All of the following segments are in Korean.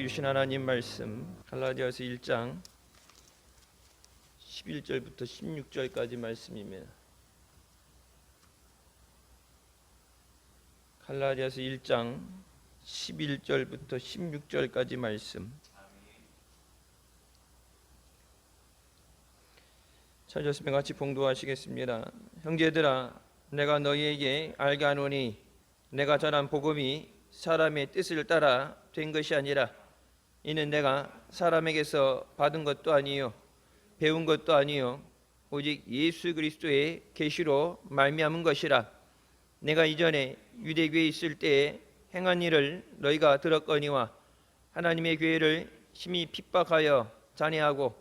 우리에게 주신 하나님 말씀 갈라디아서 1장 11절부터 16절까지 말씀입니다. 갈라디아서 1장 11절부터 16절까지 말씀. 찾으셨으면 같이 봉독하시겠습니다. 형제들아, 내가 너희에게 알게 하노니 내가 전한 복음이 사람의 뜻을 따라 된 것이 아니라 이는 내가 사람에게서 받은 것도 아니요 배운 것도 아니요 오직 예수 그리스도의 계시로 말미암은 것이라. 내가 이전에 유대교에 있을 때에 행한 일을 너희가 들었거니와 하나님의 교회를 심히 핍박하여 잔해하고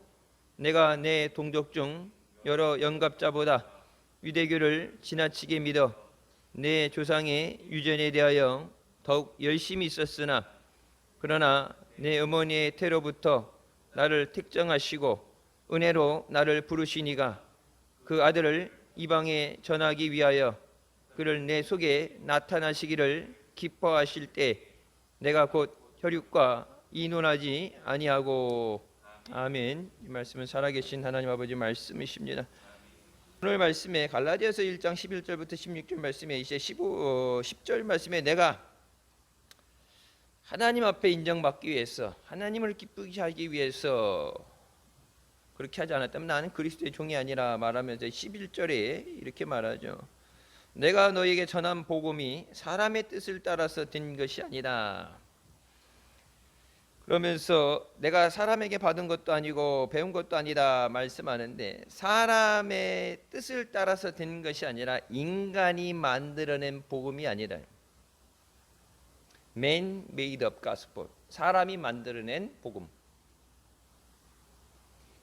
내가 내 동족 중 여러 영갑자보다 유대교를 지나치게 믿어 내 조상의 유전에 대하여 더욱 열심히 있었으나 그러나 내 어머니의 태로부터 나를 택정하시고 은혜로 나를 부르시니가 그 아들을 이방에 전하기 위하여 그를 내 속에 나타나시기를 기뻐하실 때 내가 곧 혈육과 이논하지 아니하고. 아멘. 이 말씀은 살아계신 하나님 아버지 말씀이십니다. 오늘 말씀에 갈라디아서 1장 11절부터 16절 말씀에 이제 10절 말씀에 내가 하나님 앞에 인정받기 위해서 하나님을 기쁘게 하기 위해서 그렇게 하지 않았다면 나는 그리스도의 종이 아니라 말하면서 11절에 이렇게 말하죠. 내가 너에게 전한 복음이 사람의 뜻을 따라서 된 것이 아니다. 그러면서 내가 사람에게 받은 것도 아니고 배운 것도 아니다 말씀하는데, 사람의 뜻을 따라서 된 것이 아니라 인간이 만들어낸 복음이 아니라 Man made up gospel, 사람이 만들어낸 복음.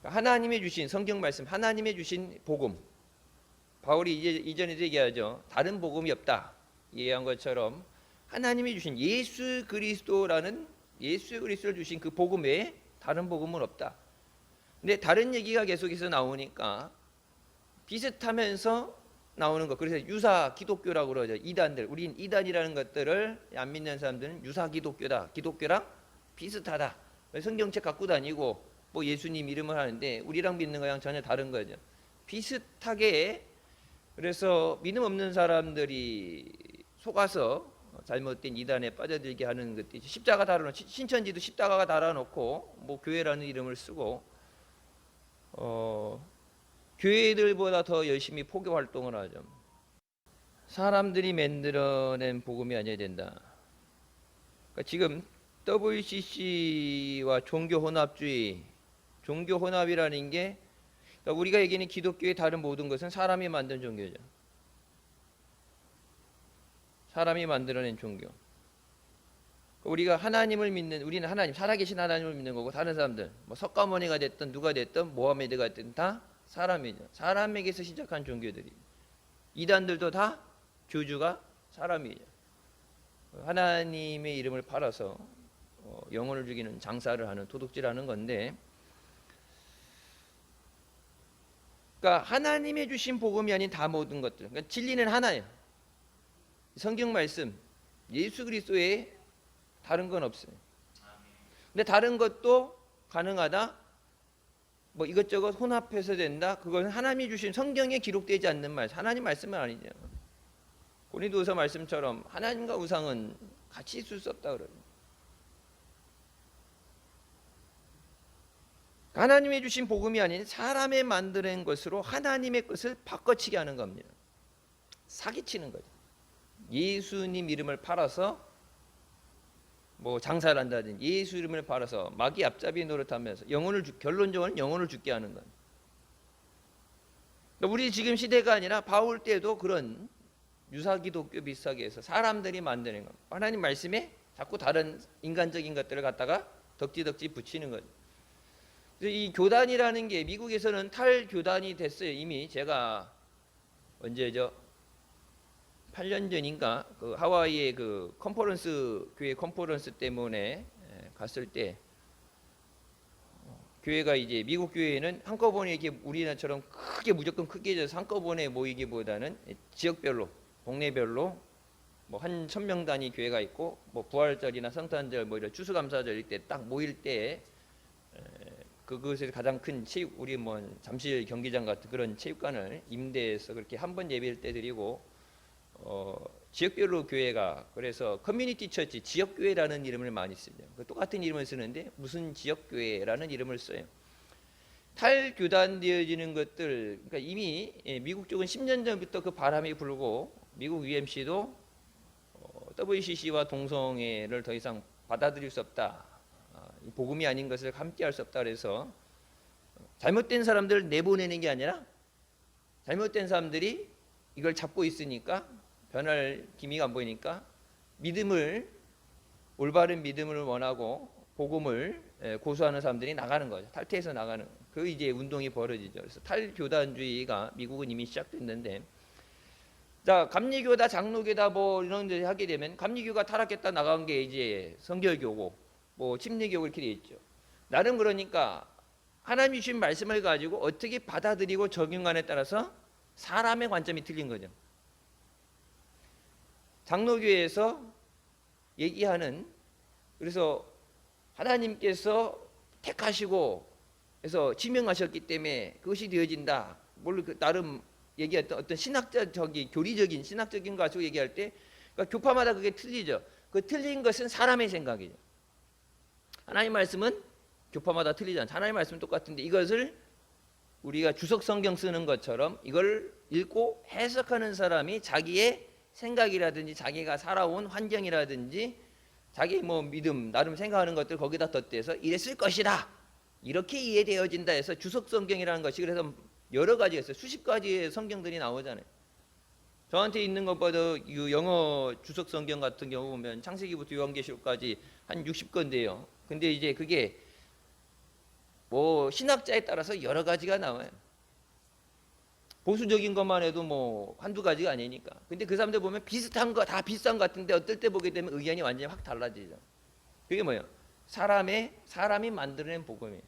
하나님이 주신 성경 말씀, 하나님의 주신 복음. 바울이 이전에도 얘기하죠. 다른 복음이 없다 얘기한 것처럼 하나님이 주신 예수 그리스도라는 예수 그리스도를 주신 그 복음 외에 다른 복음은 없다. 근데 다른 얘기가 계속해서 나오니까 비슷하면서 나오는 것. 그래서 유사 기독교라고 그러죠. 이단들. 우린 이단이라는 것들을 안 믿는 사람들은 유사 기독교다. 기독교랑 비슷하다. 성경책 갖고 다니고 뭐 예수님 이름을 하는데 우리랑 믿는 거랑 전혀 다른 거죠. 비슷하게. 그래서 믿음 없는 사람들이 속아서 잘못된 이단에 빠져들게 하는 것들이 십자가 달아놓고, 신천지도 십자가가 달아놓고 뭐 교회라는 이름을 쓰고 교회들보다 더 열심히 포교 활동을 하죠. 사람들이 만들어낸 복음이 아니어야 된다. 그러니까 지금 WCC와 종교 혼합주의, 종교 혼합이라는 게, 그러니까 우리가 얘기하는 기독교의 다른 모든 것은 사람이 만든 종교죠. 사람이 만들어낸 종교. 우리가 하나님을 믿는, 우리는 하나님, 살아계신 하나님을 믿는 거고, 다른 사람들 뭐 석가모니가 됐든 누가 됐든 모하메드가 됐든 다 사람이죠. 사람에게서 시작한 종교들이. 이단들도 다 교주가 사람이죠. 하나님의 이름을 팔아서 영혼을 죽이는 장사를 하는, 도둑질하는 건데, 그러니까 하나님의 주신 복음이 아닌 다 모든 것들. 그러니까 진리는 하나예요. 성경 말씀, 예수 그리스도에 다른 건 없어요. 근데 다른 것도 가능하다. 뭐 이것저것 혼합해서 된다. 그건 하나님이 주신 성경에 기록되지 않는 말, 하나님 말씀은 아니죠. 고린도후서 말씀처럼 하나님과 우상은 같이 있을 수 없다 그러죠. 하나님이 주신 복음이 아닌 사람의 만드는 것으로 하나님의 것을 바꿔치게 하는 겁니다. 사기치는 거죠. 예수님 이름을 팔아서 뭐 장사를 한다든지, 예수 이름을 팔아서 마귀 앞잡이 노릇하면서 결론적으로는 영혼을 죽게 하는 것. 우리 지금 시대가 아니라 바울 때도 그런 유사 기독교 비슷하게 해서 사람들이 만드는 것. 하나님 말씀에 자꾸 다른 인간적인 것들을 갖다가 덕지덕지 붙이는 거죠. 그래서 이 교단이라는 게 미국에서는 탈교단이 됐어요. 이미 제가 언제죠? 8년 전인가 그 하와이의 그 교회 컨퍼런스 때문에 갔을 때, 교회가 이제 미국 교회는 한꺼번에 이렇게 우리나라처럼 무조건 크게 져서 한꺼번에 모이기보다는 지역별로, 동네별로 뭐 한 1,000명 단위 교회가 있고 뭐 부활절이나 성탄절 뭐 이런 추수감사절 때 딱 모일 때 그것에서 가장 큰 체육 우리 뭐 잠실 경기장 같은 그런 체육관을 임대해서 그렇게 한 번 예배를 때 드리고 지역별로 교회가 그래서 커뮤니티 처치 지역교회라는 이름을 많이 쓰죠. 똑같은 이름을 쓰는데 무슨 지역교회라는 이름을 써요. 탈교단되어지는 것들 그러니까 이미 미국 쪽은 10년 전부터 그 바람이 불고 미국 UMC도 WCC와 동성애를 더 이상 받아들일 수 없다. 복음이 아닌 것을 함께할 수 없다. 그래서 잘못된 사람들을 내보내는 게 아니라 잘못된 사람들이 이걸 잡고 있으니까 변할 기미가 안 보이니까 올바른 믿음을 원하고 복음을 고수하는 사람들이 나가는 거죠. 탈퇴해서 나가는 그 이제 운동이 벌어지죠. 그래서 탈교단주의가 미국은 이미 시작됐는데, 자 감리교다 장로교다 뭐 이런 데 하게 되면 감리교가 타락했다 나간 게 이제 성결교고 뭐 침례교고 이렇게 돼 있죠. 나름 그러니까 하나님이 주신 말씀을 가지고 어떻게 받아들이고 적용하느냐에 따라서 사람의 관점이 틀린 거죠. 장로교에서 얘기하는 그래서 하나님께서 택하시고 그래서 지명하셨기 때문에 그것이 되어진다. 물론 나름 얘기했던 어떤 신학적인 교리적인 신학적인 거 가지고 얘기할 때 그러니까 교파마다 그게 틀리죠. 그 틀린 것은 사람의 생각이죠. 하나님 말씀은 교파마다 틀리지 않죠. 하나님 말씀은 똑같은데 이것을 우리가 주석 성경 쓰는 것처럼 이걸 읽고 해석하는 사람이 자기의 생각이라든지 자기가 살아온 환경이라든지 자기 뭐 믿음 나름 생각하는 것들 거기다 덧대서 이랬을 것이다 이렇게 이해되어진다 해서 주석 성경이라는 것이 그래서 여러 가지가 있어요. 수십 가지의 성경들이 나오잖아요. 저한테 있는 것보다 영어 주석 성경 같은 경우 보면 창세기부터 요한계시록까지 한 60건데요. 근데 이제 그게 뭐 신학자에 따라서 여러 가지가 나와요. 보수적인 것만 해도 뭐 한두 가지가 아니니까. 근데 그 사람들 보면 비슷한 거 다 비슷한 것 같은데 어떨 때 보게 되면 의견이 완전히 확 달라지죠. 그게 뭐예요? 사람이 만들어낸 복음이에요.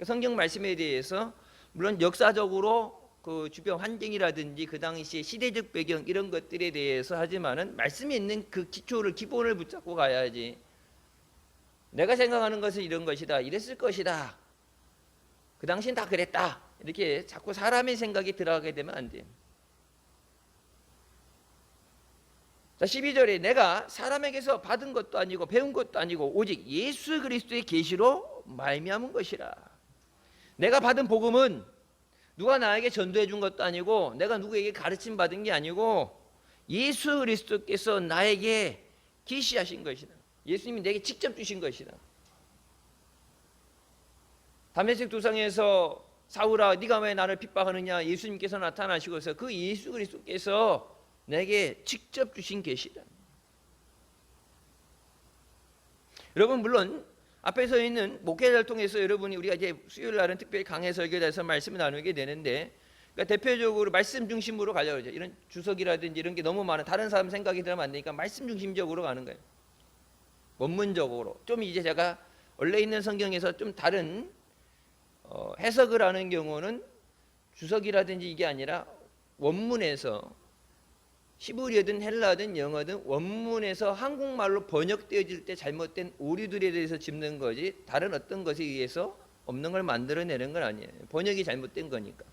성경 말씀에 대해서 물론 역사적으로 그 주변 환경이라든지 그 당시의 시대적 배경 이런 것들에 대해서 하지만은 말씀에 있는 그 기본을 붙잡고 가야지. 내가 생각하는 것은 이런 것이다. 이랬을 것이다. 그 당시엔 다 그랬다. 이렇게 자꾸 사람의 생각이 들어가게 되면 안 돼요. 자 12절에 내가 사람에게서 받은 것도 아니고 배운 것도 아니고 오직 예수 그리스도의 계시로 말미암은 것이라. 내가 받은 복음은 누가 나에게 전도해 준 것도 아니고 내가 누구에게 가르침 받은 게 아니고 예수 그리스도께서 나에게 계시하신 것이다. 예수님이 내게 직접 주신 것이다. 다메섹 도상에서 사울아 네가 왜 나를 핍박하느냐 예수님께서 나타나시고서 그 예수 그리스도께서 내게 직접 주신 계시다. 여러분 물론 앞에 서 있는 목회자를 통해서 여러분이 우리가 이제 수요일 날은 특별히 강해 설교에서 말씀을 나누게 되는데 그러니까 대표적으로 말씀 중심으로 가려고 그러죠. 이런 주석이라든지 이런 게 너무 많은 다른 사람 생각이 들으면 안 되니까 말씀 중심적으로 가는 거예요. 원문적으로 좀 이제 제가 원래 있는 성경에서 좀 다른 해석을 하는 경우는 주석이라든지 이게 아니라 원문에서 히브리어든 헬라어든 영어든 원문에서 한국말로 번역되어질 때 잘못된 오류들에 대해서 짚는 거지 다른 어떤 것에 의해서 없는 걸 만들어내는 건 아니에요. 번역이 잘못된 거니까.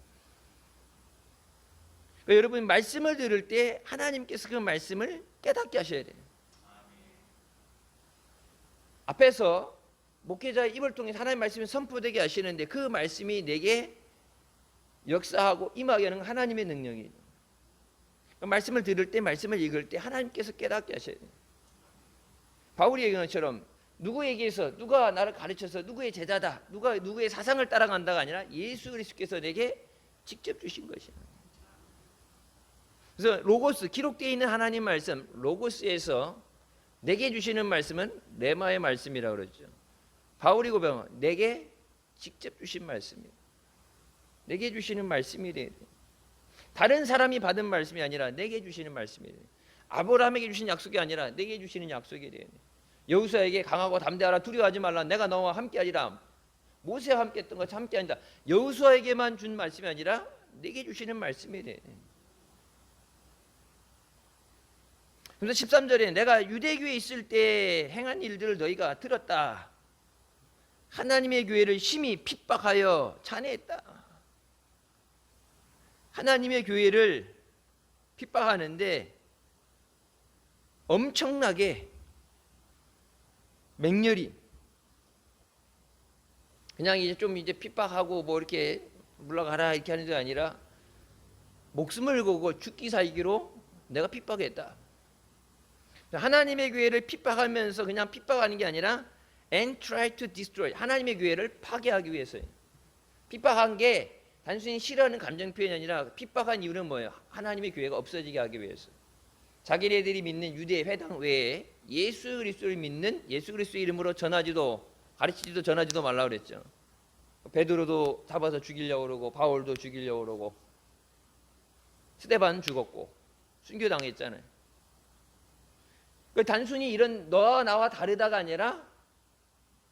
그러니까 여러분 말씀을 들을 때 하나님께서 그 말씀을 깨닫게 하셔야 돼요. 앞에서 목회자의 입을 통해 하나님의 말씀이 선포되게 하시는데 그 말씀이 내게 역사하고 임하게 하는 하나님의 능력이에요. 말씀을 들을 때 말씀을 읽을 때 하나님께서 깨닫게 하셔야 돼요. 바울이 얘기한 것처럼 누구에게서 누가 나를 가르쳐서 누구의 제자다 누가 누구의 사상을 따라간다가 아니라 예수 그리스도께서 내게 직접 주신 것이야. 그래서 로고스 기록되어 있는 하나님 말씀 로고스에서 내게 주시는 말씀은 레마의 말씀이라고 그러죠. 바울이 고백한 내게 직접 주신 말씀이에요. 내게 주시는 말씀이 돼야 돼요. 다른 사람이 받은 말씀이 아니라 내게 주시는 말씀이에요. 아브라함에게 주신 약속이 아니라 내게 주시는 약속이 돼야 돼요. 여호수아에게 강하고 담대하라 두려워하지 말라 내가 너와 함께하리라. 모세와 함께했던 것이 함께한다. 여호수아에게만 준 말씀이 아니라 내게 주시는 말씀이 돼야 돼요. 그래서 13절에 내가 유대교에 있을 때 행한 일들을 너희가 들었다. 하나님의 교회를 심히 핍박하여 찬해했다. 하나님의 교회를 핍박하는데 엄청나게 맹렬히, 그냥 이제 좀 이제 핍박하고 뭐 이렇게 물러가라 이렇게 하는 게 아니라 목숨을 걸고 죽기 살기로 내가 핍박했다. 하나님의 교회를 핍박하면서 그냥 핍박하는 게 아니라 and try to destroy, 하나님의 교회를 파괴하기 위해서예요. 핍박한 게 단순히 싫어하는 감정 표현이 아니라 핍박한 이유는 뭐예요? 하나님의 교회가 없어지게 하기 위해서. 자기네들이 믿는 유대 회당 외에 예수 그리스도를 믿는, 예수 그리스도 이름으로 전하지도 가르치지도 전하지도 말라고 그랬죠. 베드로도 잡아서 죽이려고 그러고 바울도 죽이려고 그러고 스데반 죽었고 순교당했잖아요. 단순히 이런 너와 나와 다르다가 아니라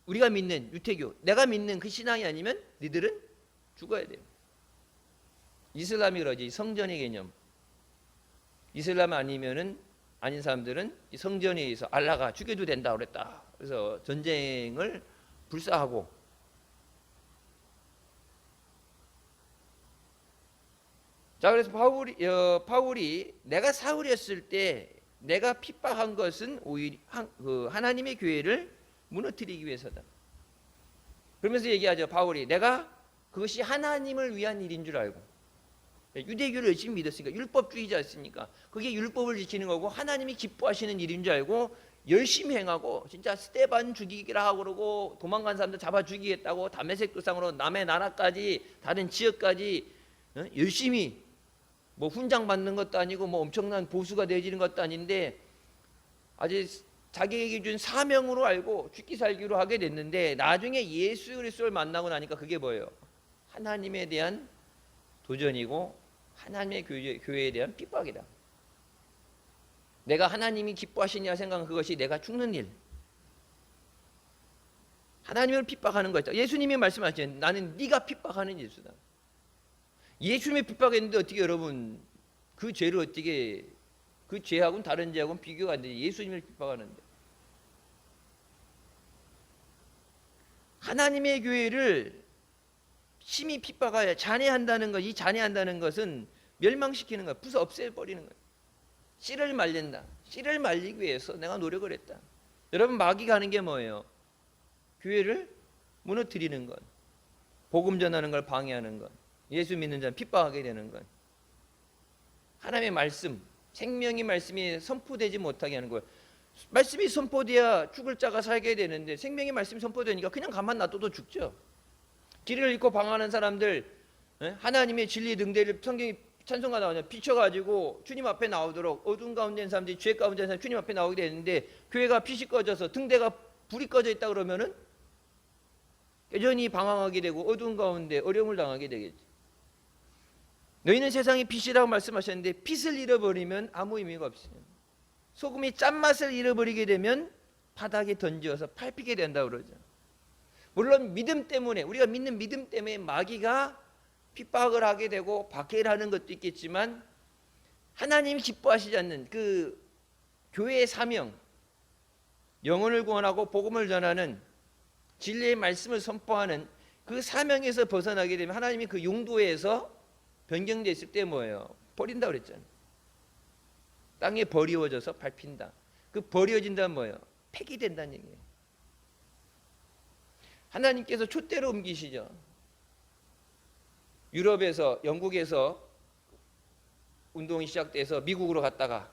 우리가 믿는 유태교, 내가 믿는 그 신앙이 아니면 니들은 죽어야 돼요. 이슬람이 그러지, 성전의 개념. 이슬람 아니면은, 아닌 사람들은 이 성전에 의해서 알라가 죽여도 된다 그랬다. 그래서 전쟁을 불사하고, 자, 그래서 바울이 내가 사울이었을 때 내가 핍박한 것은 오히려 하나님의 교회를 무너뜨리기 위해서다. 그러면서 얘기하죠. 바울이 내가 그것이 하나님을 위한 일인 줄 알고, 유대교를 열심히 믿었으니까, 율법주의자였으니까 그게 율법을 지키는 거고 하나님이 기뻐하시는 일인 줄 알고 열심히 행하고, 진짜 스데반 죽이기라 하고 그러고 도망간 사람들 잡아 죽이겠다고 다메섹 도상으로 남의 나라까지 다른 지역까지 열심히 뭐 훈장 받는 것도 아니고 뭐 엄청난 보수가 내지는 것도 아닌데 아주 자기에게 준 사명으로 알고 죽기 살기로 하게 됐는데, 나중에 예수 그리스도를 만나고 나니까 그게 뭐예요? 하나님에 대한 도전이고 하나님의 교회에 대한 핍박이다. 내가 하나님이 기뻐하시냐 생각한 그것이 내가 죽는 일, 하나님을 핍박하는 거였다. 예수님이 말씀하시는 나는 네가 핍박하는 예수다. 예수님이 핍박했는데 어떻게 여러분 그 죄를 어떻게, 그 죄하고는 다른 죄하고는 비교가 안 되지. 예수님을 핍박하는데. 하나님의 교회를 심히 핍박하여 잔해한다는 것, 이 잔해한다는 것은 멸망시키는 거야. 부숴 없애버리는 거야. 씨를 말린다. 씨를 말리기 위해서 내가 노력을 했다. 여러분, 마귀가 하는 게 뭐예요? 교회를 무너뜨리는 것, 복음 전하는 걸 방해하는 것, 예수 믿는 자는 핍박하게 되는 것, 하나님의 말씀, 생명의 말씀이 선포되지 못하게 하는 거예요. 말씀이 선포돼야 죽을 자가 살게 되는데 생명의 말씀이 선포되니까 그냥 가만 놔둬도 죽죠. 길을 잃고 방황하는 사람들, 하나님의 진리 등대를 성경이 찬송가 나오냐 비춰가지고 주님 앞에 나오도록, 어두운 가운데 있는 사람들이 죄 가운데 있는 사람들이 주님 앞에 나오게 되는데 교회가 빛이 꺼져서 등대가 불이 꺼져 있다 그러면은 여전히 방황하게 되고 어두운 가운데 어려움을 당하게 되겠지. 너희는 세상의 빛이라고 말씀하셨는데 빛을 잃어버리면 아무 의미가 없어요. 소금이 짠맛을 잃어버리게 되면 바닥에 던져서 밟히게 된다고 그러죠. 물론 믿음 때문에, 우리가 믿는 믿음 때문에 마귀가 핍박을 하게 되고 박해를 하는 것도 있겠지만, 하나님이 기뻐하시지 않는 그 교회의 사명, 영혼을 구원하고 복음을 전하는 진리의 말씀을 선포하는 그 사명에서 벗어나게 되면 하나님이 그 용도에서 변경됐을 때 뭐예요? 버린다 그랬잖아요. 땅에 버리워져서 밟힌다. 그 버려진다는 뭐예요? 폐기된다는 얘기예요. 하나님께서 촛대로 옮기시죠. 유럽에서, 영국에서 운동이 시작돼서 미국으로 갔다가,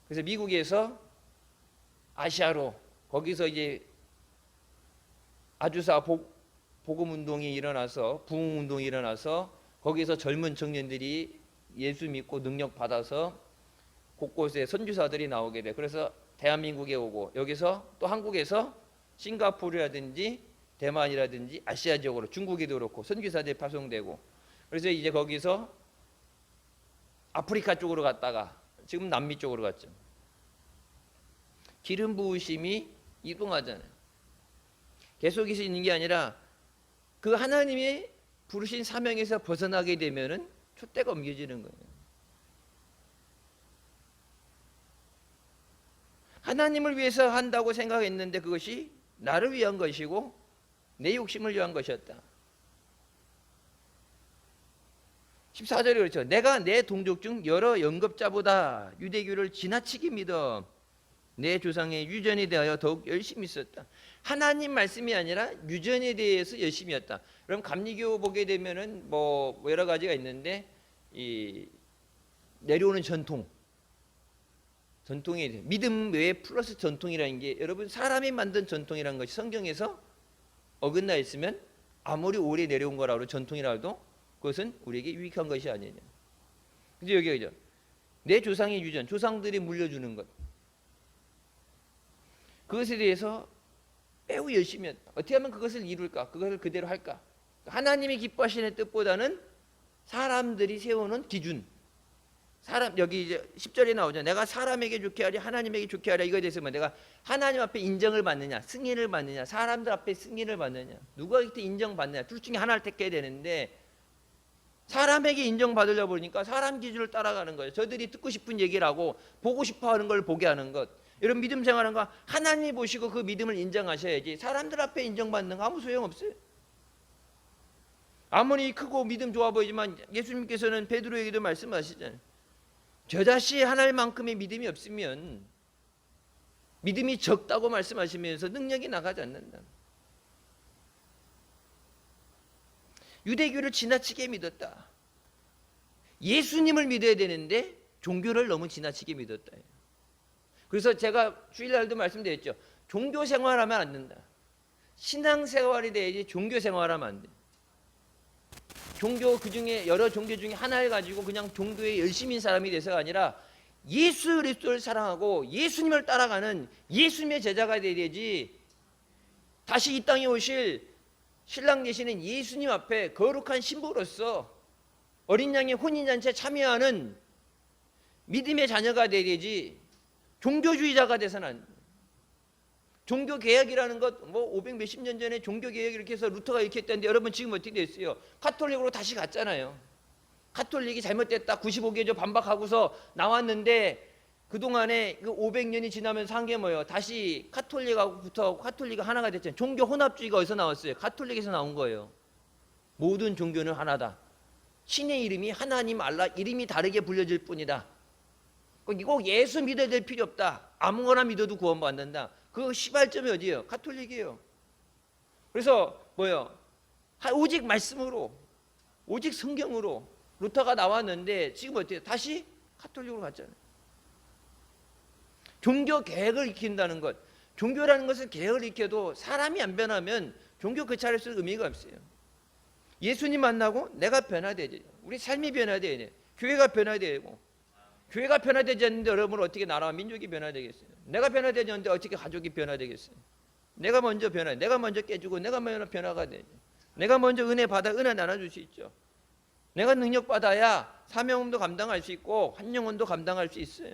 그래서 미국에서 아시아로, 거기서 이제 아주사 복음 운동이 일어나서, 부흥 운동이 일어나서 거기서 젊은 청년들이 예수 믿고 능력 받아서 곳곳에 선교사들이 나오게 돼. 그래서 대한민국에 오고, 여기서 또 한국에서 싱가포르라든지 대만이라든지 아시아 지역으로, 중국에도 그렇고 선교사들이 파송되고, 그래서 이제 거기서 아프리카 쪽으로 갔다가 지금 남미 쪽으로 갔죠. 기름 부으심이 이동하잖아요. 계속해서 있는 게 아니라 그 하나님의 부르신 사명에서 벗어나게 되면은 촛대가 옮겨지는 거예요. 하나님을 위해서 한다고 생각했는데 그것이 나를 위한 것이고 내 욕심을 위한 것이었다. 14절에 그렇죠. 내가 내 동족 중 여러 영겁자보다 유대교를 지나치게 믿어 내 조상의 유전에 대하여 더욱 열심히 있었다. 하나님 말씀이 아니라 유전에 대해서 열심히 했다. 그럼 감리교 보게 되면은 뭐 여러 가지가 있는데 이 내려오는 전통이 믿음 외에 플러스 전통이라는 게 여러분 사람이 만든 전통이라는 것이 성경에서 어긋나 있으면 아무리 오래 내려온 거라고 전통이라고 해도 그것은 우리에게 유익한 것이 아니냐. 근데 여기죠. 내 조상의 유전, 조상들이 물려주는 것. 그것에 대해서 매우 열심히 했다. 어떻게 하면 그것을 이룰까? 그것을 그대로 할까? 하나님이 기뻐하시는 뜻보다는 사람들이 세우는 기준. 여기 이제 10절에 나오죠. 내가 사람에게 좋게 하리 하나님에게 좋게 하리. 이거에 대해서 내가 하나님 앞에 인정을 받느냐 승인을 받느냐 사람들 앞에 승인을 받느냐 누가 이때 인정받느냐 둘 중에 하나를 택해야 되는데 사람에게 인정받으려고 보니까 사람 기준을 따라가는 거예요. 저들이 듣고 싶은 얘기를 하고 보고 싶어하는 걸 보게 하는 것. 이런 믿음 생활하는 거 하나님이 보시고 그 믿음을 인정하셔야지 사람들 앞에 인정받는 거 아무 소용없어요. 아무리 크고 믿음 좋아 보이지만 예수님께서는 베드로에게도 말씀하시잖아요. 저자씨 하나님만큼의 믿음이 없으면 믿음이 적다고 말씀하시면서 능력이 나가지 않는다. 유대교를 지나치게 믿었다. 예수님을 믿어야 되는데 종교를 너무 지나치게 믿었다. 그래서 제가 주일날도 말씀드렸죠. 종교 생활하면 안 된다. 신앙생활이 돼야지 종교 생활하면 안 돼. 종교 그중에 여러 종교 중에 하나를 가지고 그냥 종교에 열심인 사람이 돼서가 아니라 예수 그리스도를 사랑하고 예수님을 따라가는 예수님의 제자가 되야지. 다시 이 땅에 오실 신랑 되시는 예수님 앞에 거룩한 신부로서 어린 양의 혼인잔치에 참여하는 믿음의 자녀가 되야지. 종교주의자가 돼서는 안 돼. 종교개혁이라는 것, 뭐 500 몇십 년 전에 종교개혁 이렇게 해서 루터가 이렇게 했다는데 여러분 지금 어떻게 됐어요? 가톨릭으로 다시 갔잖아요. 가톨릭이 잘못됐다 95개조 반박하고서 나왔는데 그동안에 그 500년이 지나면서 한 게 뭐예요? 다시 가톨릭하고부터 가톨릭이 하나가 됐잖아요. 종교 혼합주의가 어디서 나왔어요? 가톨릭에서 나온 거예요. 모든 종교는 하나다. 신의 이름이 하나님 알라 이름이 다르게 불려질 뿐이다. 이거 예수 믿어야 될 필요 없다. 아무거나 믿어도 구원받는다. 그 시발점이 어디예요? 가톨릭이에요. 그래서 뭐예요? 오직 말씀으로 오직 성경으로 루터가 나왔는데 지금 어때요? 다시 가톨릭으로 갔잖아요. 종교 개혁을 익힌다는 것. 종교라는 것은 개혁을 익혀도 사람이 안 변하면 종교 그 차례 쓸 의미가 없어요. 예수님 만나고 내가 변화되죠. 우리 삶이 변화돼야 돼요. 교회가 변화되고 교회가 변화되지 않는데 여러분 어떻게 나라와 민족이 변화되겠어요? 내가 변화되지 않는데 어떻게 가족이 변화되겠어요? 내가 먼저 내가 먼저 깨주고 내가 먼저 변화가 되죠. 내가 먼저 은혜 받아 은혜 나눠줄 수 있죠. 내가 능력 받아야 사명도 감당할 수 있고 환영원도 감당할 수 있어요.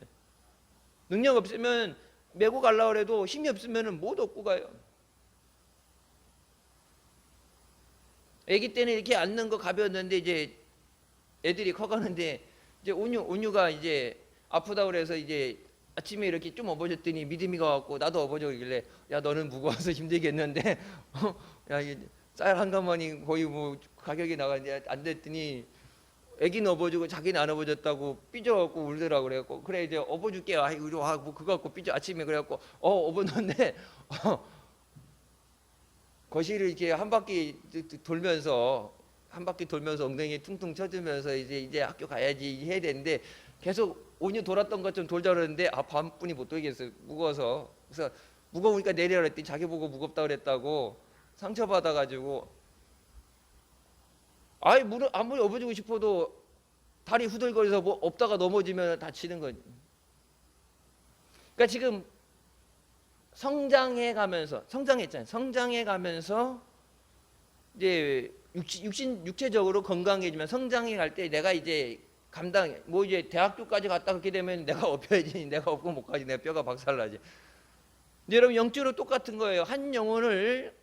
능력 없으면 메고 가려고 해도 힘이 없으면 못 얻고 가요. 아기 때는 이렇게 앉는 거 가벼웠는데 이제 애들이 커가는데 이제 온유가 이제 아프다고 그래서 이제 아침에 이렇게 좀 업어줬더니 믿음이 가갖고 나도 업어줘길래 야 너는 무거워서 힘들겠는데 야 이게 쌀 한 가마니 거의 뭐 가격이 나가는데 안 됐더니 애기는 업어주고 자기는 안 업어줬다고 삐져갖고 울더라고 그래갖고 그래 이제 업어줄게 아이고 뭐 그거 갖고 삐져 아침에 그래갖고 업어놓는데 거실을 이렇게 한 바퀴 돌면서 엉덩이 퉁퉁 쳐주면서 이제 학교 가야지 해야 되는데 계속 온유 돌았던 것좀 돌자 그러는데 밤뿐이 못 돌겠어요. 무거워서. 그래서 무거우니까 내리라 그랬더니 자기 보고 무겁다 그랬다고 상처받아가지고 아무리 업어주고 싶어도 다리 후들거려서 뭐 없다가 넘어지면 다치는 거지. 그러니까 지금 성장해가면서 이제 육체적으로 건강해지면 성장해 갈 때 내가 이제 뭐 이제 대학교까지 갔다 그렇게 되면 내가 업혀야지. 내가 업고 못 가지. 내 뼈가 박살나지. 근데 여러분 영적으로 똑같은 거예요. 한 영혼을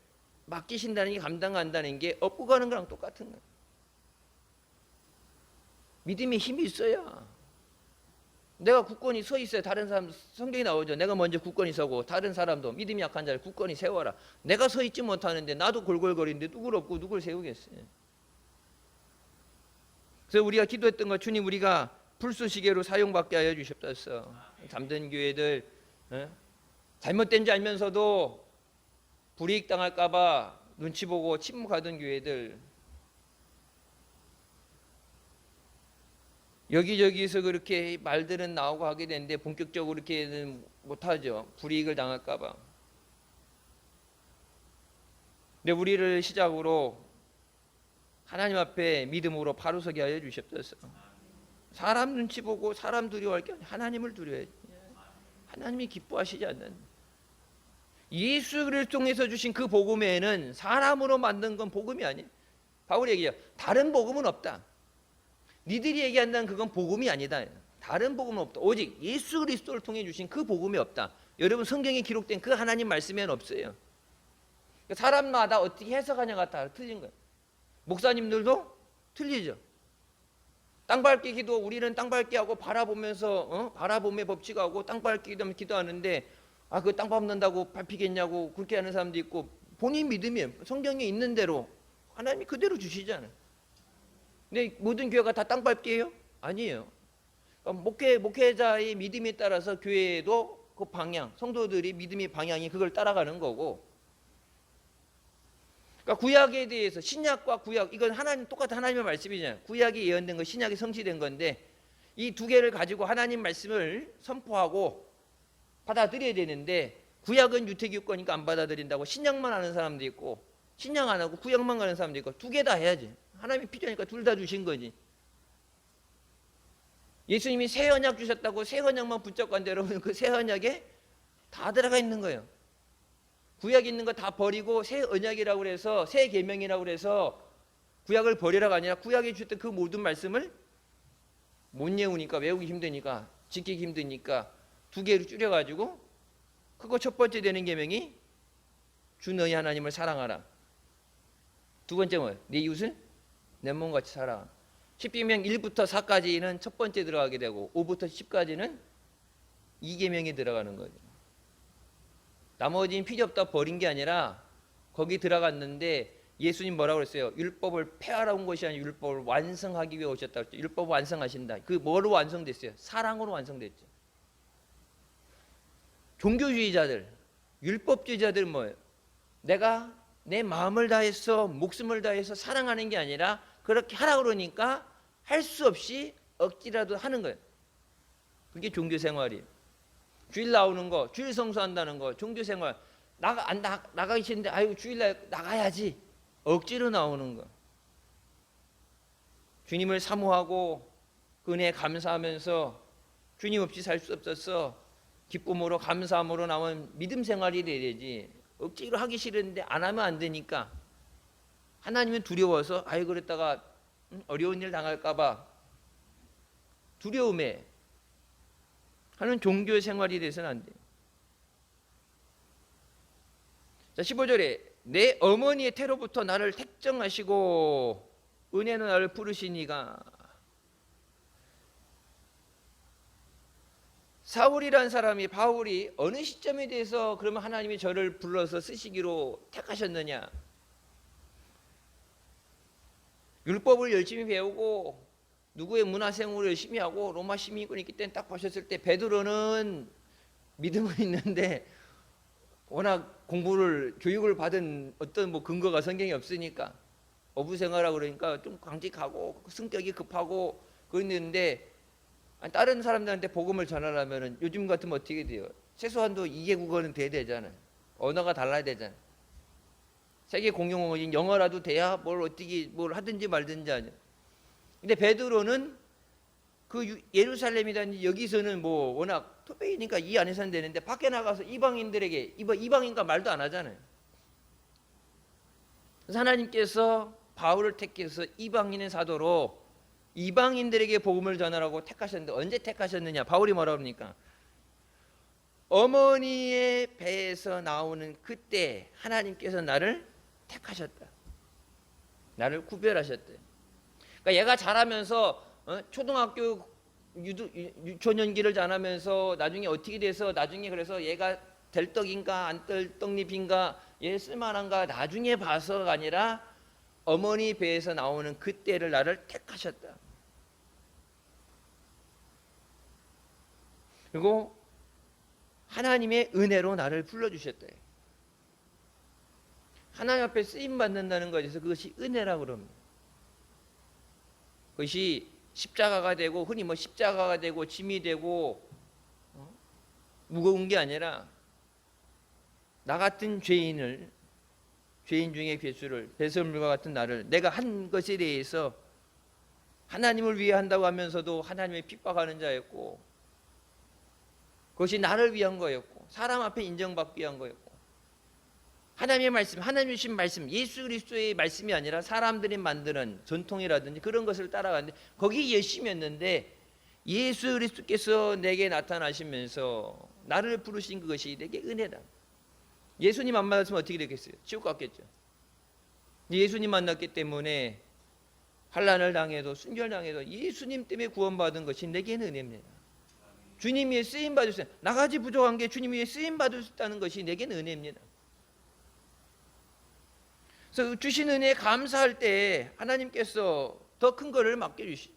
맡기신다는 게 감당한다는 게 업고 가는 거랑 똑같은 거예요. 믿음에 힘이 있어야 내가 굳건히 서 있어야 다른 사람, 성경에 나오죠. 내가 먼저 굳건히 서고 다른 사람도 믿음이 약한 자를 굳건히 세워라. 내가 서 있지 못하는데 나도 골골거리는데 누굴 없고 누굴 세우겠어요. 그래서 우리가 기도했던 거, 주님 우리가 불쏘시개로 사용받게 하여 주십소서. 잠든 교회들, 잘못된 줄 알면서도 불이익 당할까 봐 눈치 보고 침묵하던 교회들, 여기저기서 그렇게 말들은 나오고 하게 되는데 본격적으로 이렇게는 못하죠. 불이익을 당할까 봐. 근데 우리를 시작으로 하나님 앞에 믿음으로 바로 서게 하여 주십소서. 사람 눈치 보고 사람 두려워할 게 아니라 하나님을 두려워야지. 하나님이 기뻐하시지 않는, 예수를 통해서 주신 그 복음에는 사람으로 만든 건 복음이 아니에요. 바울이 얘기해요. 다른 복음은 없다. 니들이 얘기한다는 그건 복음이 아니다. 다른 복음은 없다. 오직 예수 그리스도를 통해 주신 그 복음이 없다. 여러분, 성경에 기록된 그 하나님 말씀에는 없어요. 사람마다 어떻게 해석하냐가 다 틀린 거예요. 목사님들도 틀리죠. 땅밟기 기도, 우리는 땅밟기 하고 바라보면서 바라봄의 법칙하고 땅밟기 기도하는데, 그 땅 밟는다고 밟히겠냐고 그렇게 하는 사람도 있고, 본인 믿음이에요. 성경에 있는 대로 하나님이 그대로 주시잖아요. 근데 모든 교회가 다 땅밟기예요? 아니에요. 목회자의 믿음에 따라서 교회도 그 방향, 성도들이 믿음의 방향이 그걸 따라가는 거고, 그러니까 구약에 대해서, 신약과 구약, 이건 하나님, 똑같은 하나님의 말씀이잖아요. 구약이 예언된 거, 신약이 성취된 건데, 이 두 개를 가지고 하나님 말씀을 선포하고 받아들여야 되는데, 구약은 유태교권이니까 안 받아들인다고 신약만 하는 사람도 있고, 신약 안 하고 구약만 가는 사람도 있고, 두 개 다 해야지. 하나님이 필요하니까 둘 다 주신 거지. 예수님이 새 언약 주셨다고 새 언약만 붙잡고 여러분, 그 새 언약에 다 들어가 있는 거예요. 구약 있는 거 다 버리고 새 언약이라고 그래서, 새 계명이라고 그래서 구약을 버리라가 아니라, 구약에 주셨던 그 모든 말씀을 못 외우니까, 외우기 힘드니까, 지키기 힘드니까 두 개로 줄여가지고, 그거 첫 번째 되는 계명이 주 너희 하나님을 사랑하라. 두 번째 뭐예요? 네 이웃을 내 몸같이 살아. 십계명 1부터 4까지는 첫 번째 들어가게 되고, 5부터 10까지는 2계명이 들어가는 거죠. 나머지는 필요 없다 버린 게 아니라 거기 들어갔는데, 예수님 뭐라고 그랬어요? 율법을 폐하러 온 것이 아니라 율법을 완성하기 위해 오셨다고 했죠. 율법을 완성하신다. 그 뭐로 완성됐어요? 사랑으로 완성됐죠. 종교주의자들, 율법주의자들 뭐예요? 내가 내 마음을 다해서 목숨을 다해서 사랑하는 게 아니라 그렇게 하라 그러니까 할 수 없이 억지라도 하는 거예요. 그게 종교생활이에요. 주일 나오는 거, 주일 성수한다는 거, 종교생활. 나가기 싫은데 아이고 주일날 나가야지, 억지로 나오는 거. 주님을 사모하고 그 은혜에 감사하면서 주님 없이 살 수 없었어, 기쁨으로 감사함으로 나온 믿음 생활이 돼야지. 억지로 하기 싫은데 안 하면 안 되니까, 하나님은 두려워서 아이 그랬다가 어려운 일 당할까 봐 두려움에 하는 종교 생활이 돼서는 안 돼요. 자, 15절에 내 어머니의 태로부터 나를 택정하시고 은혜는 나를 부르시니가. 사울이란 사람이, 바울이 어느 시점에 대해서 그러면 하나님이 저를 불러서 쓰시기로 택하셨느냐? 율법을 열심히 배우고 누구의 문화생활을 열심히 하고 로마 시민권이 있기 때문에 딱 보셨을 때 베드로는 믿음은 있는데 워낙 교육을 받은 어떤 근거가 성경에 없으니까, 어부생활하고 그러니까 좀 강직하고 성격이 급하고 그랬는데, 다른 사람들한테 복음을 전하려면 요즘 같으면 어떻게 돼요? 최소한도 2개국어는 돼야 되잖아요. 언어가 달라야 되잖아요. 세계 공용어인 영어라도 돼야 뭘 하든지 말든지 하죠. 근데 베드로는 그 예루살렘이라든지 여기서는 워낙 토백이니까 이 안에서는 되는데, 밖에 나가서 이방인들에게, 이방인과 말도 안 하잖아요. 그래서 하나님께서 바울을 택해서 이방인의 사도로 이방인들에게 복음을 전하라고 택하셨는데, 언제 택하셨느냐? 바울이 뭐라고 합니까? 어머니의 배에서 나오는 그때 하나님께서 나를 택하셨다. 나를 구별하셨다. 그러니까 얘가 자라면서 초등학교 유초년기를 지나면서 나중에 어떻게 돼서 나중에 그래서 얘가 될 떡인가 안 될 떡잎인가 얘 쓸만한가 나중에 봐서가 아니라 어머니 배에서 나오는 그때를 나를 택하셨다. 그리고 하나님의 은혜로 나를 불러주셨다. 하나님 앞에 쓰임 받는다는 것에서 그것이 은혜라고 그럽니다. 그것이 십자가가 되고 흔히 뭐 십자가가 되고 짐이 되고 무거운 게 아니라 나 같은 죄인 중의 괴수를 배설물과 같은 나를 내가 한 것에 대해서 하나님을 위해 한다고 하면서도 하나님의 핍박하는 자였고 그것이 나를 위한 거였고 사람 앞에 인정받기 위한 거였고 하나님의 말씀, 하나님 주신 말씀, 예수 그리스도의 말씀이 아니라 사람들이 만드는 전통이라든지 그런 것을 따라가는데 거기 열심이었는데 예수 그리스도께서 내게 나타나시면서 나를 부르신 그것이 내게 은혜다. 예수님 안 만났으면 어떻게 되겠어요? 지옥 갔겠죠. 예수님 만났기 때문에 환난을 당해도 순결당해도 예수님 때문에 구원받은 것이 내게는 은혜입니다. 주님 위에 쓰임 받으셨어요. 나가지 부족한 게 주님 위에 쓰임 받으셨다는 것이 내게는 은혜입니다. 그래서 주신 은혜에 감사할 때 하나님께서 더 큰 거를 맡겨주시죠.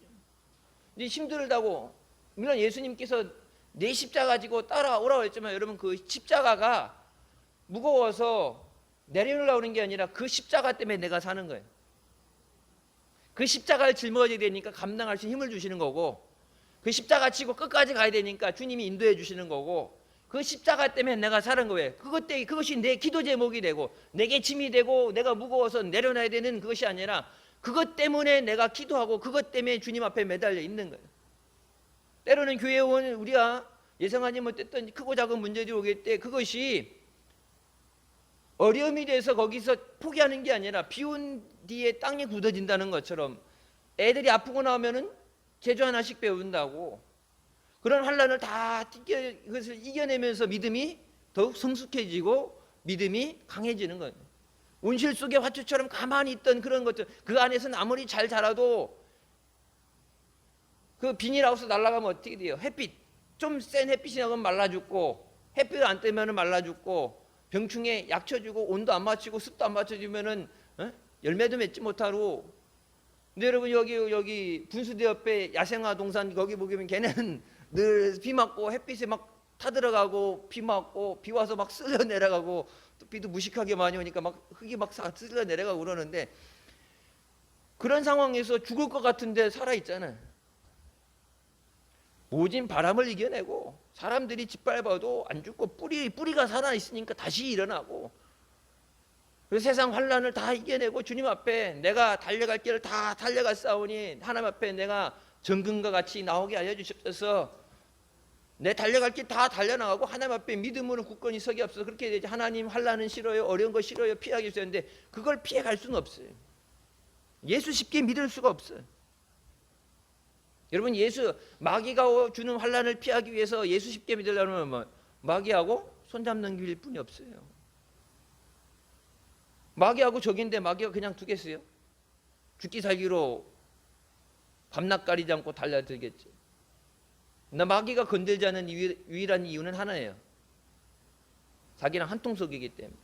이제 힘들다고 물론 예수님께서 내 십자가 가지고 따라오라고 했지만 여러분 그 십자가가 무거워서 내려놓으려고 하는 게 아니라 그 십자가 때문에 내가 사는 거예요. 그 십자가를 짊어지게 되니까 감당할 수 있는 힘을 주시는 거고 그 십자가 치고 끝까지 가야 되니까 주님이 인도해 주시는 거고 그 십자가 때문에 내가 사는 거예요. 그것이 내 기도 제목이 되고 내게 짐이 되고 내가 무거워서 내려놔야 되는 그것이 아니라 그것 때문에 내가 기도하고 그것 때문에 주님 앞에 매달려 있는 거예요. 때로는 교회에 온 우리가 예상하지 못했던 크고 작은 문제들이 오길 때 그것이 어려움이 돼서 거기서 포기하는 게 아니라 비온 뒤에 땅이 굳어진다는 것처럼 애들이 아프고 나오면은 제주 하나씩 배운다고 그런 환란을 다 그것을 이겨내면서 믿음이 더욱 성숙해지고 믿음이 강해지는 거예요. 온실 속의 화초처럼 가만히 있던 그런 것들 그 안에서는 아무리 잘 자라도 그 비닐하우스 날아가면 어떻게 돼요? 햇빛 좀 센 햇빛이 나면 말라 죽고 햇빛 안 뜨면 말라 죽고 병충해 약 쳐주고 온도 안 맞추고 습도 안 맞춰주면은 열매도 맺지 못하고. 근데 여러분 여기 분수대 옆에 야생화 동산 거기 보면 걔네는 늘 비 맞고 햇빛에 막 타들어가고 비 맞고 비 와서 막 쓸려 내려가고 또 비도 무식하게 많이 오니까 막 흙이 막 쓸려 내려가고 그러는데 그런 상황에서 죽을 것 같은데 살아 있잖아요. 모진 바람을 이겨내고 사람들이 짓밟아도 안 죽고 뿌리가 살아 있으니까 다시 일어나고 그래서 세상 환란을 다 이겨내고 주님 앞에 내가 달려갈 길을 다 달려갔사오니 하나님 앞에 내가 정금과 같이 나오게 하여 주십소서. 내 달려갈 길 다 달려나가고 하나님 앞에 믿음으로 굳건히 서기 없어서 그렇게 되지. 하나님 환란은 싫어요, 어려운 거 싫어요, 피하기 싫었는데 그걸 피해갈 수는 없어요. 예수 쉽게 믿을 수가 없어요. 여러분 마귀가 주는 환란을 피하기 위해서 예수 쉽게 믿으려면 뭐 마귀하고 손잡는 길일 뿐이 없어요. 마귀하고 적인데 마귀가 그냥 두겠어요? 죽기 살기로 밤낮 가리지 않고 달려들겠지. 나 마귀가 건들지 않는 유일한 이유는 하나예요. 자기랑 한통속이기 때문에.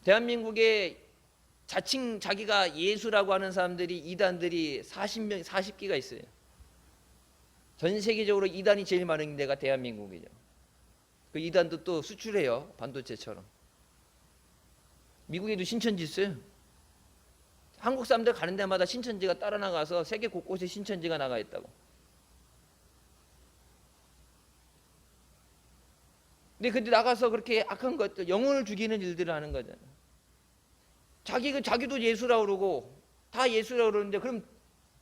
대한민국에 자칭 자기가 예수라고 하는 사람들이 이단들이 40기가 있어요. 전 세계적으로 이단이 제일 많은 데가 대한민국이죠. 그 이단도 또 수출해요. 반도체처럼. 미국에도 신천지 있어요. 한국 사람들 가는 데마다 신천지가 따라 나가서 세계 곳곳에 신천지가 나가 있다고. 근데 나가서 그렇게 악한 것들, 영혼을 죽이는 일들을 하는 거잖아요. 자기도 예수라고 그러고 다 예수라고 그러는데 그럼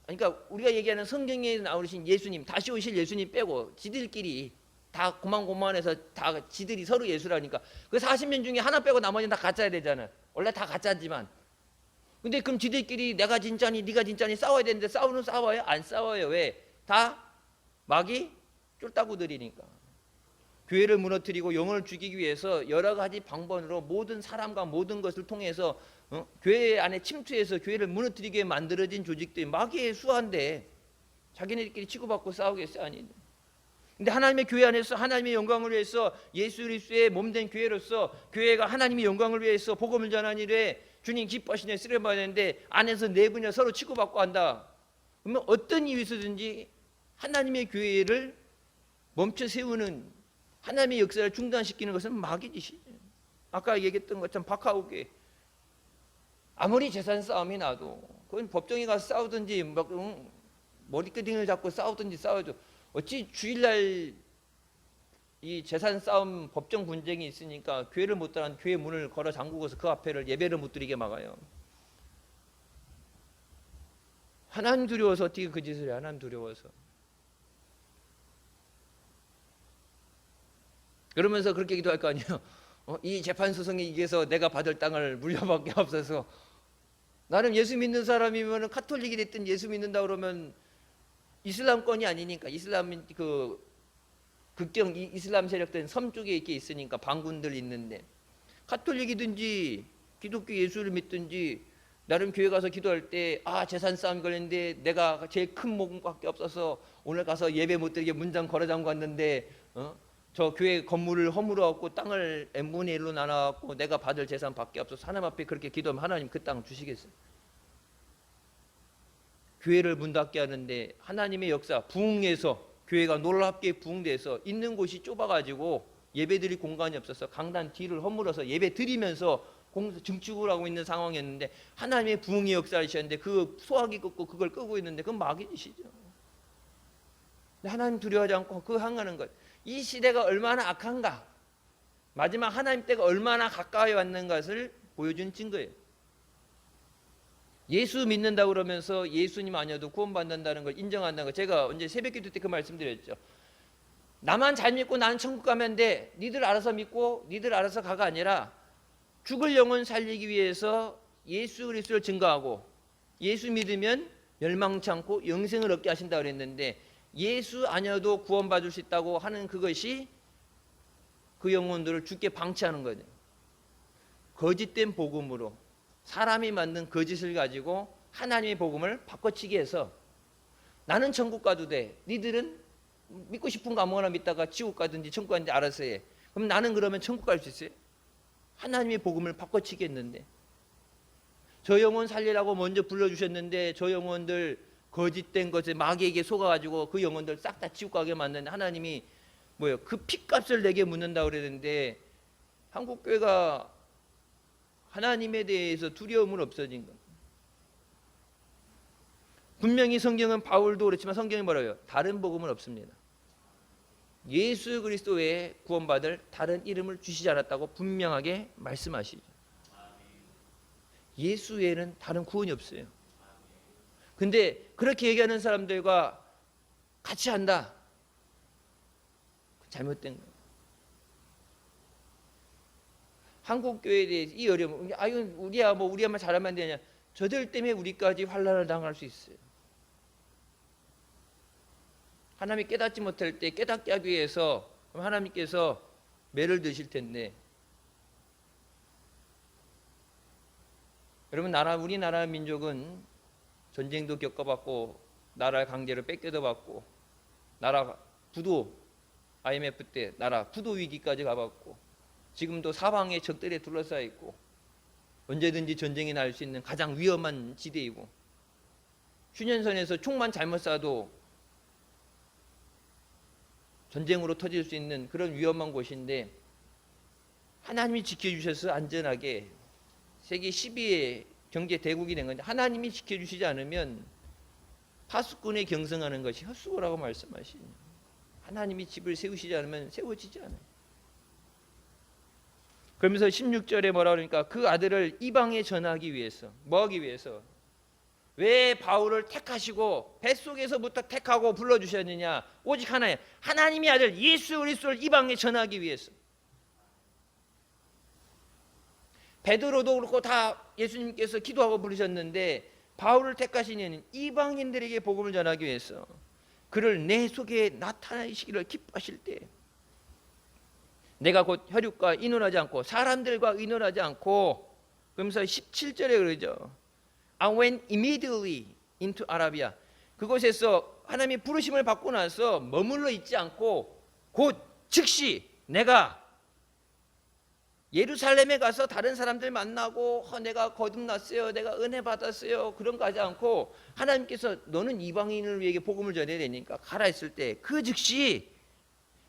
그러니까 우리가 얘기하는 성경에 나오신 예수님, 다시 오실 예수님 빼고 지들끼리 다 고만고만해서 다 지들이 서로 예수라니까 그 40년 중에 하나 빼고 나머지는 다 가짜야 되잖아. 원래 다 가짜지만. 근데 그럼 지들끼리 내가 진짜니 네가 진짜니 싸워야 되는데 싸워요? 안 싸워요. 왜? 다 마귀 쫄따구들이니까. 교회를 무너뜨리고 영혼을 죽이기 위해서 여러 가지 방법으로 모든 사람과 모든 것을 통해서 교회 안에 침투해서 교회를 무너뜨리게 만들어진 조직들이 마귀의 수하인데 자기네들끼리 치고받고 싸우겠어? 아니. 근데 하나님의 교회 안에서 하나님의 영광을 위해서 예수 그리스도의 몸된 교회로서 교회가 하나님의 영광을 위해서 복음을 전하는 일에 주님 기뻐하시네 쓰려받는데 안에서 내분이 서로 치고받고 한다. 그러면 어떤 이유에서든지 하나님의 교회를 멈춰 세우는 하나님의 역사를 중단시키는 것은 마귀 짓이죠. 아까 얘기했던 것처럼 박하옥에 아무리 재산 싸움이 나도 그건 법정에 가서 싸우든지 머리끄댕이를 잡고 싸우든지 싸워도 어찌 주일날 이 재산 싸움 법정 분쟁이 있으니까 교회를 못 따라 교회 문을 걸어 잠그고서 그 앞에를 예배를 못 드리게 막아요. 하나님 두려워서 어떻게 그 짓을 해? 하나님 두려워서. 그러면서 그렇게 기도할 거 아니에요. 이 재판 소송에 이겨서 내가 받을 땅을 물려받게 없어서. 나는 예수 믿는 사람이면 카톨릭이 됐든 예수 믿는다 그러면 이슬람권이 아니니까 이슬람 그 극경 이슬람 세력들은 섬 쪽에 이렇게 있으니까 반군들 있는데 카톨릭이든지 기독교 예수를 믿든지 나름 교회 가서 기도할 때 재산 싸움이 걸렸는데 내가 제일 큰 목밖에 없어서 오늘 가서 예배 못 드리게 문장 걸어 잠고 왔는데 저 교회 건물을 허물어 갖고 땅을 n분의 1로 나눠 갖고 내가 받을 재산 밖에 없어서 하나님 앞에 그렇게 기도하면 하나님 그 땅 주시겠어요? 교회를 문 닫게 하는데 하나님의 역사 부흥해서 교회가 놀랍게 부흥돼서 있는 곳이 좁아가지고 예배드릴 공간이 없어서 강단 뒤를 허물어서 예배 드리면서 증축을 하고 있는 상황이었는데 하나님의 부흥의 역사를 하셨는데 그 소화기 끄고 그걸 끄고 있는데 그건 마귀 짓이죠. 하나님 두려워하지 않고 그거 항하는 것. 이 시대가 얼마나 악한가, 마지막 하나님 때가 얼마나 가까이 왔는 것을 보여준 증거예요. 예수 믿는다고 그러면서 예수님 아니어도 구원받는다는 걸 인정한다는 거. 제가 언제 새벽기도 때 그 말씀드렸죠. 나만 잘 믿고 나는 천국 가면 돼, 니들 알아서 믿고 니들 알아서 가가 아니라 죽을 영혼 살리기 위해서 예수 그리스도를 증거하고 예수 믿으면 멸망치 않고 영생을 얻게 하신다고 그랬는데 예수 아니어도 구원받을 수 있다고 하는 그것이 그 영혼들을 죽게 방치하는 거예요. 거짓된 복음으로 사람이 만든 거짓을 가지고 하나님의 복음을 바꿔치기 해서 나는 천국 가도 돼, 니들은 믿고 싶은 거 아무거나 믿다가 지옥 가든지 천국 가든지 알아서 해. 그럼 나는 그러면 천국 갈 수 있어요? 하나님의 복음을 바꿔치기 했는데 저 영혼 살리라고 먼저 불러주셨는데 저 영혼들 거짓된 것에 마귀에게 속아가지고 그 영혼들 싹 다 지옥 가게 만드는데 하나님이 뭐예요? 그 핏값을 내게 묻는다고 그랬는데 한국교회가 하나님에 대해서 두려움은 없어진 것. 분명히 성경은 바울도 그렇지만 성경이 뭐라고요? 다른 복음은 없습니다. 예수 그리스도 외에 구원받을 다른 이름을 주시지 않았다고 분명하게 말씀하시죠. 예수 외에는 다른 구원이 없어요. 근데 그렇게 얘기하는 사람들과 같이 한다. 잘못된 거예요. 한국 교회에 대해서 이 어려움, 우리야만 잘하면 되냐? 저들 때문에 우리까지 환난을 당할 수 있어요. 하나님이 깨닫지 못할 때 깨닫게 하기 위해서 하나님께서 매를 드실 텐데, 여러분 우리나라 민족은 전쟁도 겪어봤고 나라 강제로 뺏겨도 받고 나라 부도 IMF 때 나라 부도 위기까지 가봤고 지금도 사방에 적들에 둘러싸여 있고 언제든지 전쟁이 날 수 있는 가장 위험한 지대이고 휴전선에서 총만 잘못 쏴도 전쟁으로 터질 수 있는 그런 위험한 곳인데 하나님이 지켜주셔서 안전하게 세계 10위의 경제 대국이 된 건데 하나님이 지켜주시지 않으면 파수꾼에 경성하는 것이 헛수고라고 말씀하시니 하나님이 집을 세우시지 않으면 세워지지 않아요. 그러면서 16절에 뭐라 그러니까 그 아들을 이방에 전하기 위해서 뭐 하기 위해서 왜 바울을 택하시고 뱃속에서부터 택하고 불러주셨느냐? 오직 하나예요. 하나님의 아들 예수 그리스도를 이방에 전하기 위해서. 베드로도 그렇고 다 예수님께서 기도하고 부르셨는데 바울을 택하신 이유는 이방인들에게 복음을 전하기 위해서 그를 내 속에 나타내시기를 기뻐하실 때 내가 곧 혈육과 의논하지 않고 사람들과 의논하지 않고 그러면서 17절에 그러죠. I went immediately into Arabia. 그곳에서 하나님의 부르심을 받고 나서 머물러 있지 않고 곧 즉시 내가 예루살렘에 가서 다른 사람들 만나고 내가 거듭났어요, 내가 은혜 받았어요, 그런 거 하지 않고 하나님께서 너는 이방인을 위해 복음을 전해야 되니까 가라 했을 때 그 즉시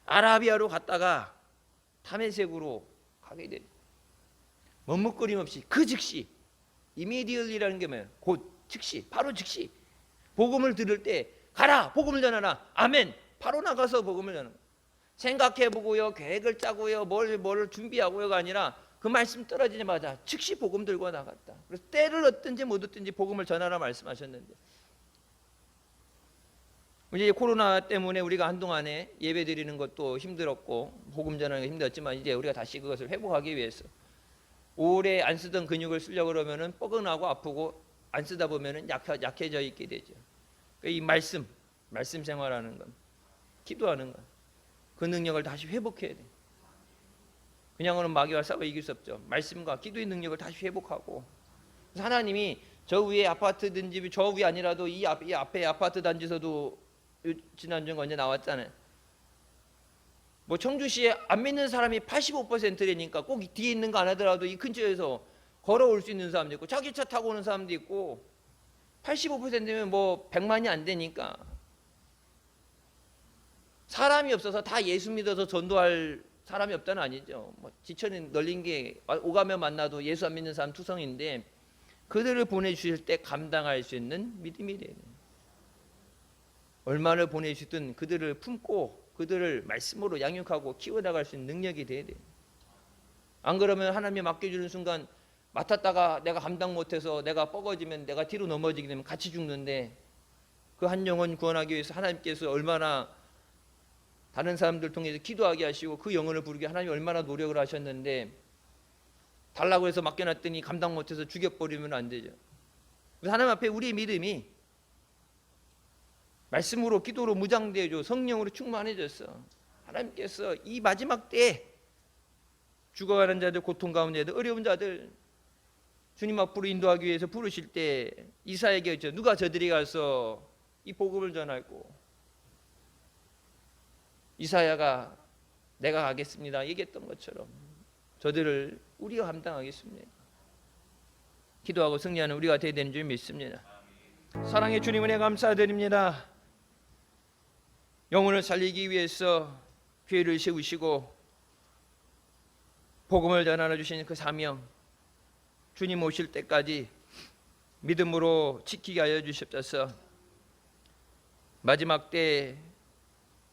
아라비아로 갔다가 다메섹으로 가게 돼. 머뭇거림 없이 그 즉시, immediately라는 게 뭐예요? 곧 즉시, 바로 즉시 복음을 들을 때 가라, 복음을 전하라, 아멘, 바로 나가서 복음을 전하라. 생각해보고요, 계획을 짜고요, 뭘 준비하고요가 아니라 그 말씀 떨어지자마자 즉시 복음 들고 나갔다. 그래서 때를 얻든지 못 얻든지 복음을 전하라 말씀하셨는데, 이제 코로나 때문에 우리가 한동안에 예배 드리는 것도 힘들었고 복음 전하는 게 힘들었지만 이제 우리가 다시 그것을 회복하기 위해서 오래 안 쓰던 근육을 쓰려고 그러면은 뻐근하고 아프고 안 쓰다 보면은 약해져 있게 되죠. 이 말씀 생활하는 건, 기도하는 건, 그 능력을 다시 회복해야 돼. 그냥으로는 마귀와 싸워 이길 수 없죠. 말씀과 기도의 능력을 다시 회복하고, 그래서 하나님이 저 위에 아파트든지 저 위에 아니라도 이 앞에 아파트 단지서도 지난주에 언제 나왔잖아요. 뭐 청주시에 안 믿는 사람이 85%라니까 꼭 뒤에 있는 거 안 하더라도 이 근처에서 걸어올 수 있는 사람도 있고 자기 차 타고 오는 사람도 있고 85%면 뭐 100만이 안 되니까 사람이 없어서 다 예수 믿어서 전도할 사람이 없다는 아니죠. 뭐 지천이 널린 게 오가며 만나도 예수 안 믿는 사람 투성인데 그들을 보내주실 때 감당할 수 있는 믿음이 돼야 돼요. 얼마나 보내주든 그들을 품고 그들을 말씀으로 양육하고 키워나갈 수 있는 능력이 돼야 돼요. 안 그러면 하나님이 맡겨주는 순간 맡았다가 내가 감당 못해서 내가 뻐거지면 내가 뒤로 넘어지게 되면 같이 죽는데, 그 한 영혼 구원하기 위해서 하나님께서 얼마나 다른 사람들 통해서 기도하게 하시고 그 영혼을 부르게 하나님이 얼마나 노력을 하셨는데 달라고 해서 맡겨놨더니 감당 못해서 죽여버리면 안 되죠. 그래서 하나님 앞에 우리의 믿음이 말씀으로 기도로 무장되어져 성령으로 충만해졌어. 하나님께서 이 마지막 때에 죽어가는 자들, 고통 가운데 어려운 자들 주님 앞으로 인도하기 위해서 부르실 때 이사야에게 누가 저들이 가서 이 복음을 전하고, 이사야가 내가 가겠습니다 얘기했던 것처럼 저들을 우리가 감당하겠습니다. 기도하고 승리하는 우리가 되어야 되는 줄 믿습니다. 사랑의 주님 은혜 감사드립니다. 영혼을 살리기 위해서 교회를 세우시고 복음을 전하여 주신 그 사명, 주님 오실 때까지 믿음으로 지키게 하여 주시옵소서. 마지막 때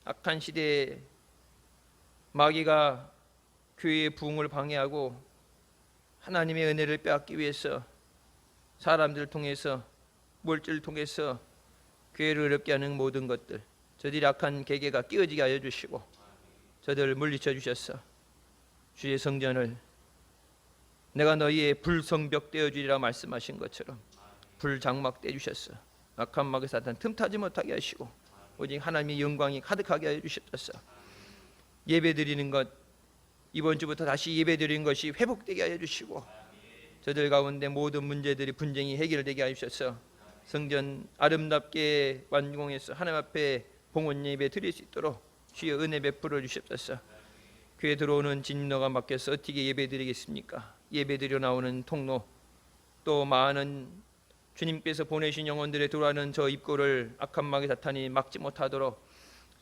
악한 시대에 마귀가 교회의 부흥을 방해하고 하나님의 은혜를 빼앗기 위해서 사람들을 통해서 물질을 통해서 교회를 어렵게 하는 모든 것들, 저들이 악한 계계가 끼어지게 하여 주시고 저들을 물리쳐 주셔서 주의 성전을 내가 너희의 불성벽 떼어주리라 말씀하신 것처럼 불장막 떼주셨어. 악한 마귀 사탄 틈타지 못하게 하시고 오직 하나님의 영광이 가득하게 하여 주셨어. 예배드리는 것, 이번 주부터 다시 예배드리는 것이 회복되게 하여 주시고 저들 가운데 모든 문제들이 분쟁이 해결되게 하여 주셔서 성전 아름답게 완공해서 하나님 앞에 봉헌 예배 드릴 수 있도록 주여 은혜 베풀어 주시옵소서. 교회 들어오는 진노가 막혀서 어떻게 예배 드리겠습니까? 예배 드려 나오는 통로, 또 많은 주님께서 보내신 영혼들의 들어가는 저 입구를 악한 마귀 사탄이 막지 못하도록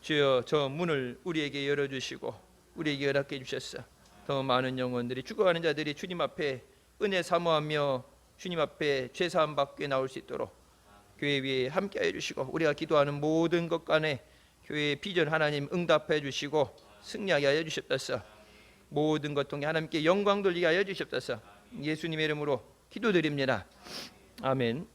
주여 저 문을 우리에게 열어주시고 우리에게 허락해 주셨어. 더 많은 영혼들이, 죽어가는 자들이 주님 앞에 은혜 사모하며 주님 앞에 죄사함 받게 나올 수 있도록 교회 위에 함께해 주시고 우리가 기도하는 모든 것 간에 교회의 비전 하나님 응답해 주시고 승리하게 하여 주시옵소서. 모든 것 통해 하나님께 영광 돌리게 하여 주시옵소서. 예수님의 이름으로 기도드립니다. 아멘.